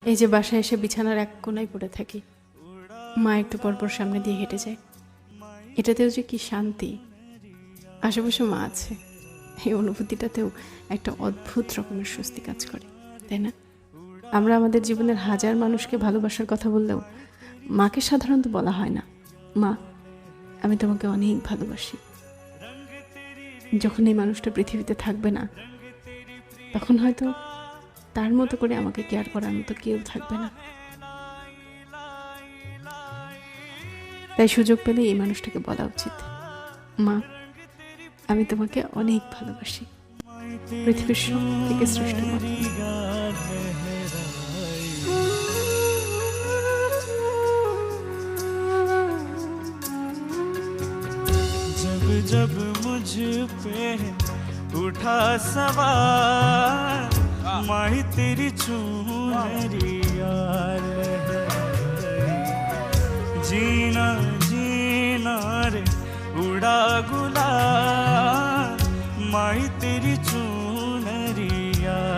এই যে বাসায় এসে বিছানার এক কোনায় পড়ে থাকি, মা একটু পরপর সামনে দিয়ে হেঁটে যায়। এটাতেও যে কি শান্তি, আশেপাশে মা আছে, এই অনুভূতিটাতেও একটা অদ্ভুত রকমের স্বস্তি কাজ করে, তাই না? আমরা আমাদের জীবনের হাজার মানুষকে ভালোবাসার কথা বললেও মাকে সাধারণত বলা হয় না, মা আমি তোমাকে অনেক ভালোবাসি। যখন এই মানুষটা পৃথিবীতে থাকবে না, তখন হয়তো তার মতো করে আমাকে কেয়ার করার মতো কেউ থাকবে না। তাই সুযোগ পেলে এই মানুষটাকে বলা উচিত, মা আমি তোমাকে অনেক ভালোবাসি, পৃথিবীর সব থেকে শ্রেষ্ঠ কথা। जब जब मुझ पे उठा सवाल, माही तेरी चूनरी यार है, जीना जीना रे उड़ा गुलाल, माही तेरी चूनरी यार